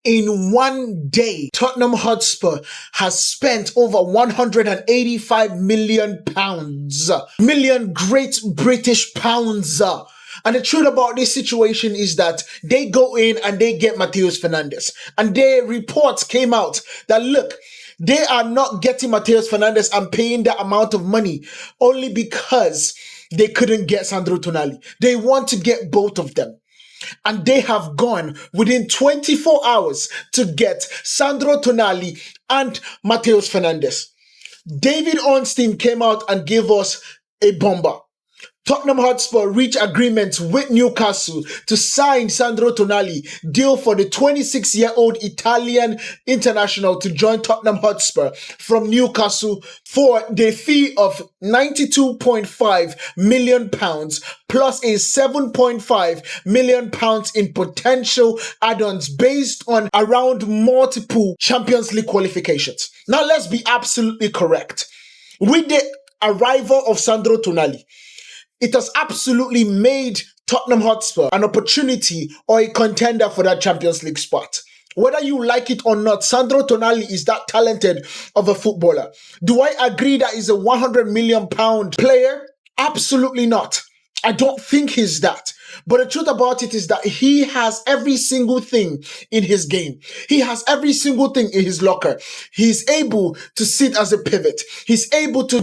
In one day, Tottenham Hotspur has spent over 185 million pounds. Million Great British pounds. And the truth about this situation is that they go in and they get Matheus Fernandes. And their reports came out that, look, they are not getting Matheus Fernandes and paying that amount of money only because they couldn't get Sandro Tonali. They want to get both of them. And they have gone within 24 hours to get Sandro Tonali and Matheus Fernandes. David Ornstein came out and gave us a bomber. Tottenham Hotspur reached agreements with Newcastle to sign Sandro Tonali, deal for the 26-year-old Italian international to join Tottenham Hotspur from Newcastle for the fee of £92.5 million plus a £7.5 million in potential add-ons based on around multiple Champions League qualifications. Now let's be absolutely correct. With the arrival of Sandro Tonali, it has absolutely made Tottenham Hotspur an opportunity or a contender for that Champions League spot. Whether you like it or not, Sandro Tonali is that talented of a footballer. Do I agree that he's a £100 million player? Absolutely not. I don't think he's that. But the truth about it is that he has every single thing in his game. He has every single thing in his locker. He's able to sit as a pivot. He's able to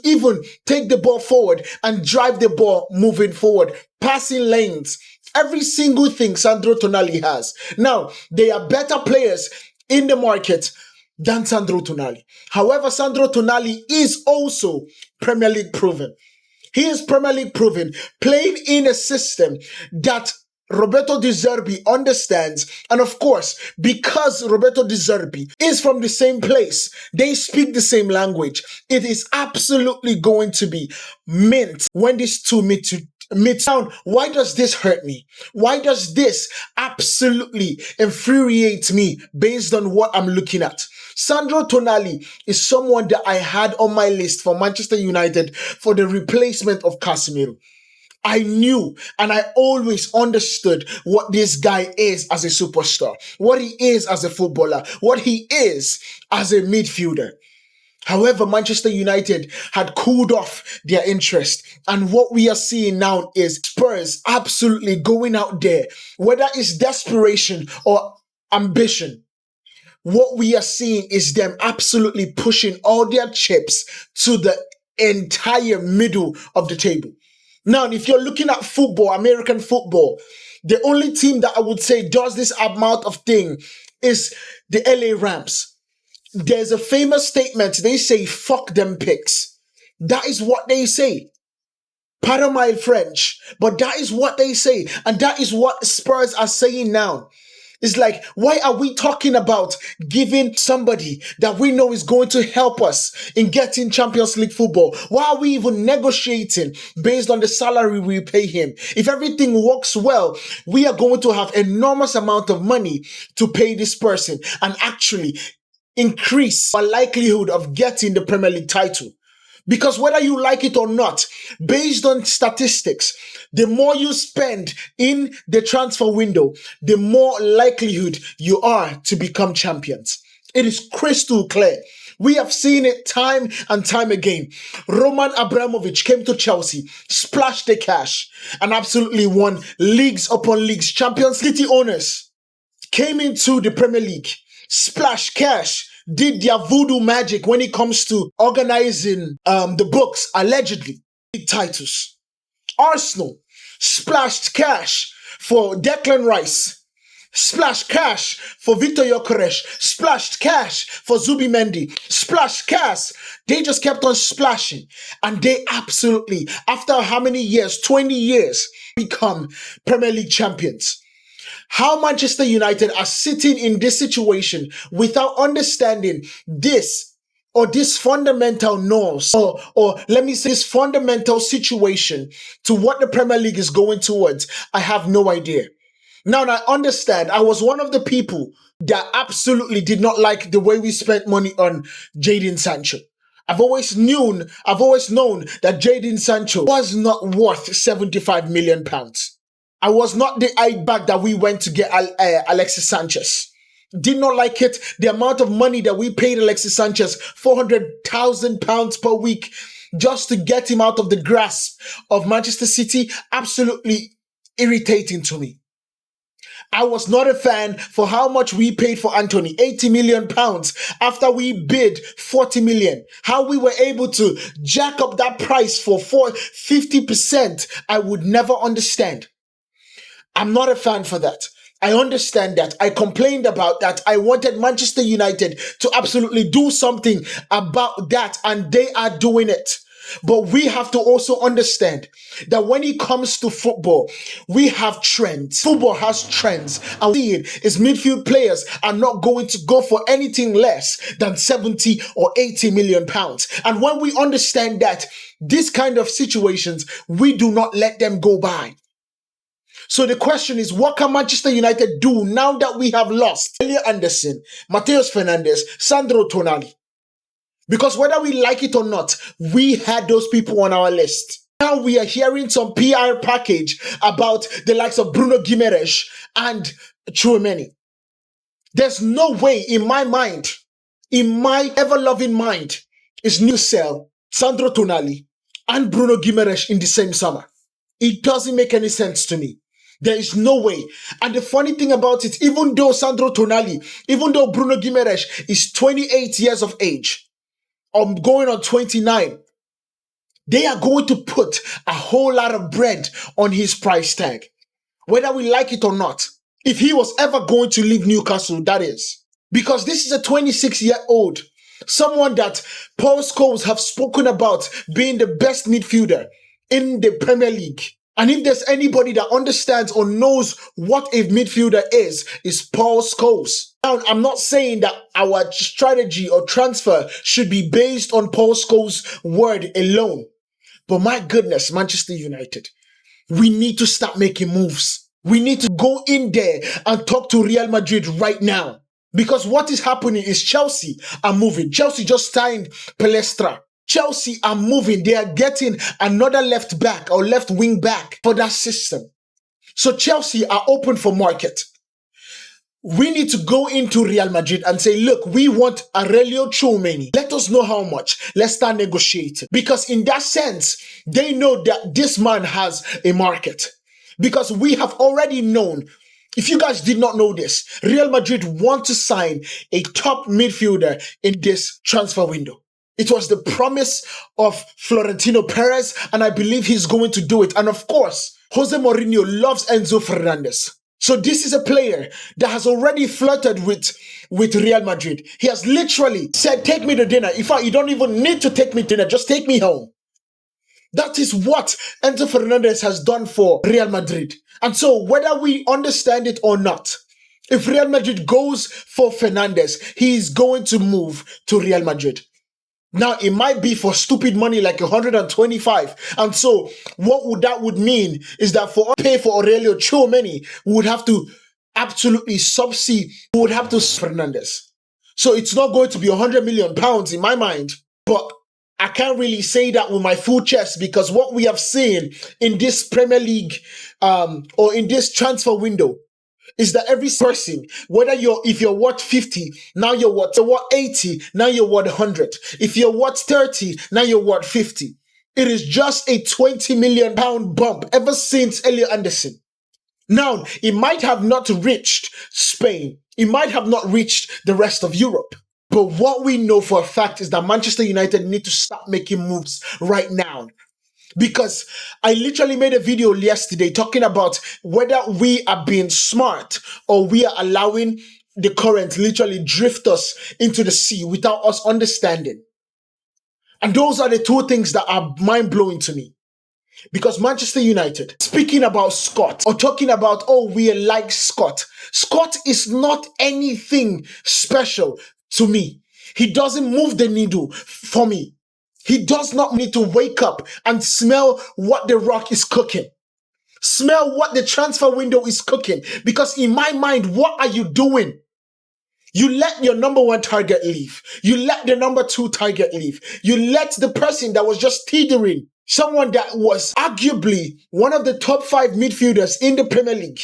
even take the ball forward and drive the ball moving forward, passing lanes. Every single thing Sandro Tonali has. Now, they are better players in the market than Sandro Tonali. However, Sandro Tonali is also Premier League proven. He is Premier League proven, playing in a system that Roberto De Zerbi understands. And of course, because Roberto De Zerbi is from the same place, they speak the same language. It is absolutely going to be mint when these two meet down. Why does this hurt me? Why does this absolutely infuriate me based on what I'm looking at? Sandro Tonali is someone that I had on my list for Manchester United for the replacement of Casemiro. I knew and I always understood what this guy is as a superstar, what he is as a footballer, what he is as a midfielder. However, Manchester United had cooled off their interest. And what we are seeing now is Spurs absolutely going out there, whether it's desperation or ambition. What we are seeing is them absolutely pushing all their chips to the entire middle of the table. Now, if you're looking at football, American football, the only team that I would say does this amount of thing is the LA Rams. There's a famous statement. They say, fuck them picks. That is what they say. Pardon my French, but that is what they say. And that is what Spurs are saying now. It's like, why are we talking about giving somebody that we know is going to help us in getting Champions League football? Why are we even negotiating based on the salary we pay him? If everything works well, we are going to have enormous amount of money to pay this person and actually increase our likelihood of getting the Premier League title. Because whether you like it or not, based on statistics, the more you spend in the transfer window, the more likelihood you are to become champions. It is crystal clear. We have seen it time and time again. Roman Abramovich came to Chelsea, splashed the cash, and absolutely won leagues upon leagues. Champions City owners came into the Premier League, splashed cash, did their voodoo magic when it comes to organizing the books, allegedly. Big titles. Arsenal splashed cash for Declan Rice, splashed cash for Victor Gyökeres, splashed cash for Zubimendi, splashed cash. They just kept on splashing. And they absolutely, after how many years, 20 years, become Premier League champions. How Manchester United are sitting in this situation without understanding this or this fundamental norms or let me say this fundamental situation to what the Premier League is going towards, I have no idea. Now I understand. I was one of the people that absolutely did not like the way we spent money on Jadon Sancho. I've always known that Jadon Sancho was not worth £75 million. I was not the eye back that we went to get Alexis Sanchez. Did not like it. The amount of money that we paid Alexis Sanchez, £400,000 per week, just to get him out of the grasp of Manchester City, absolutely irritating to me. I was not a fan for how much we paid for Anthony, £80 million after we bid 40 million. How we were able to jack up that price for 50%, I would never understand. I'm not a fan for that. I understand that. I complained about that. I wanted Manchester United to absolutely do something about that, and they are doing it. But we have to also understand that when it comes to football, we have trends. Football has trends. And seeing is midfield players are not going to go for anything less than 70 or 80 million pounds. And when we understand that, these kind of situations, we do not let them go by. So the question is, what can Manchester United do now that we have lost Elliot Anderson, Matheus Fernandes, Sandro Tonali? Because whether we like it or not, we had those people on our list. Now we are hearing some PR package about the likes of Bruno Guimaraes and Tchouaméni. There's no way in my mind, in my ever-loving mind, is new sell Sandro Tonali and Bruno Guimaraes in the same summer. It doesn't make any sense to me. There is no way. And the funny thing about it, even though Sandro Tonali, even though Bruno Guimaraes is 28 years of age, or going on 29, they are going to put a whole lot of bread on his price tag, whether we like it or not. If he was ever going to leave Newcastle, that is. Because this is a 26-year-old, someone that Paul Scholes have spoken about being the best midfielder in the Premier League. And if there's anybody that understands or knows what a midfielder is Paul Scholes. Now, I'm not saying that our strategy or transfer should be based on Paul Scholes' word alone. But my goodness, Manchester United, we need to start making moves. We need to go in there and talk to Real Madrid right now. Because what is happening is Chelsea are moving. Chelsea just signed Palestra. Chelsea are moving. They are getting another left back or left wing back for that system. So Chelsea are open for market. We need to go into Real Madrid and say, look, we want Aurelio Tchouaméni. Let us know how much. Let's start negotiating. Because in that sense, they know that this man has a market. Because we have already known, if you guys did not know this, Real Madrid want to sign a top midfielder in this transfer window. It was the promise of Florentino Perez, and I believe he's going to do it. And of course, Jose Mourinho loves Enzo Fernandez. So this is a player that has already flirted with Real Madrid. He has literally said, take me to dinner. In fact, you don't even need to take me to dinner. Just take me home. That is what Enzo Fernandez has done for Real Madrid. And so whether we understand it or not, if Real Madrid goes for Fernandez, he is going to move to Real Madrid. Now, it might be for stupid money like 125. And so what that would mean is that for pay for Aurelio Tchouaméni, we would have to absolutely subsidy, we would have to Fernandez. So it's not going to be £100 million in my mind. But I can't really say that with my full chest, because what we have seen in this Premier League or in this transfer window is that every person, whether if you're worth 50, now you're worth 80, now you're worth 100. If you're worth 30, now you're worth 50. It is just a £20 million bump ever since Elliot Anderson. Now, it might have not reached Spain. It might have not reached the rest of Europe. But what we know for a fact is that Manchester United need to start making moves right now. Because I literally made a video yesterday talking about whether we are being smart or we are allowing the current literally drift us into the sea without us understanding. And those are the two things that are mind-blowing to me. Because Manchester United, speaking about Scott or talking about, oh, we like Scott. Scott is not anything special to me. He doesn't move the needle for me. He does not need to wake up and smell what the Rock is cooking. Smell what the transfer window is cooking. Because in my mind, what are you doing? You let your number one target leave. You let the number two target leave. You let the person that was just teetering Someone that was arguably one of the top 5 midfielders in the Premier League,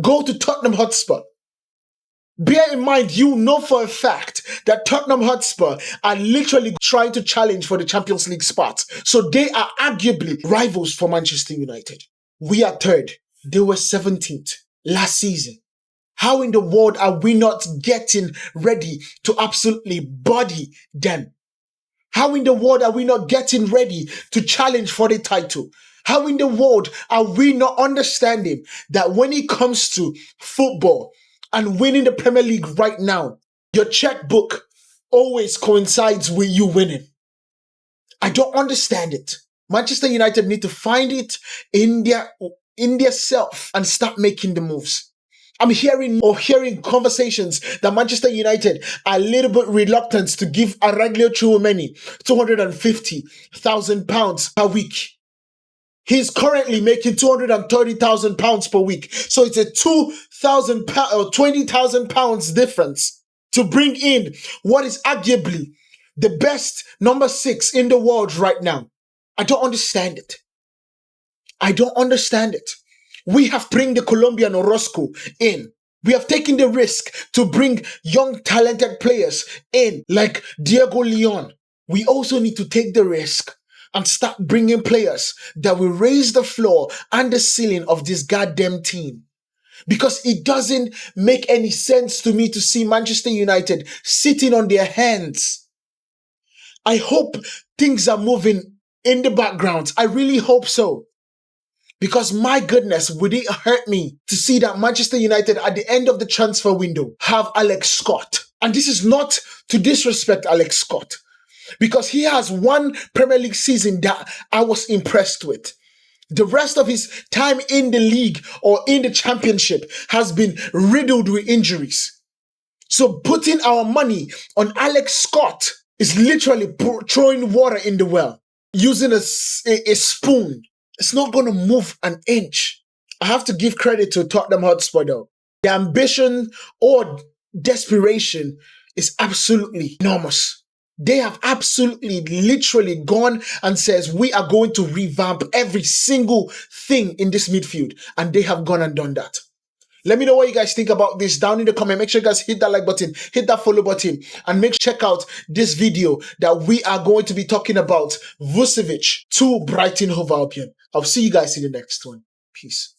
go to Tottenham Hotspur. Bear in mind, you know for a fact that Tottenham Hotspur are literally trying to challenge for the Champions League spot. So they are arguably rivals for Manchester United. We are third. They were 17th last season. How in the world are we not getting ready to absolutely body them? How in the world are we not getting ready to challenge for the title? How in the world are we not understanding that when it comes to football and winning the Premier League right now, your checkbook always coincides with you winning? I don't understand it. Manchester United need to find it in their self and start making the moves. I'm hearing conversations that Manchester United are a little bit reluctant to give Aurelio Tchouameni £250,000 per week. He's currently making £230,000 per week. So it's a £2,000 or £20,000 difference to bring in what is arguably the best number 6 in the world right now. I don't understand it. I don't understand it. We have bring the Colombian Orozco in. We have taken the risk to bring young, talented players in, like Diego Leon. We also need to take the risk and start bringing players that will raise the floor and the ceiling of this goddamn team. Because it doesn't make any sense to me to see Manchester United sitting on their hands. I hope things are moving in the background. I really hope so. Because my goodness, would it hurt me to see that Manchester United at the end of the transfer window have Alex Scott? And this is not to disrespect Alex Scott, because he has one Premier League season that I was impressed with. The rest of his time in the league or in the championship has been riddled with injuries. So putting our money on Alex Scott is literally throwing water in the well, using a spoon. It's not going to move an inch. I have to give credit to Tottenham Hotspur though. The ambition or desperation is absolutely enormous. They have absolutely literally gone and says, we are going to revamp every single thing in this midfield. And they have gone and done that. Let me know what you guys think about this down in the comment. Make sure you guys hit that like button, hit that follow button, and check out this video that we are going to be talking about Vucevic to Brighton Hove Albion. I'll see you guys in the next one. Peace.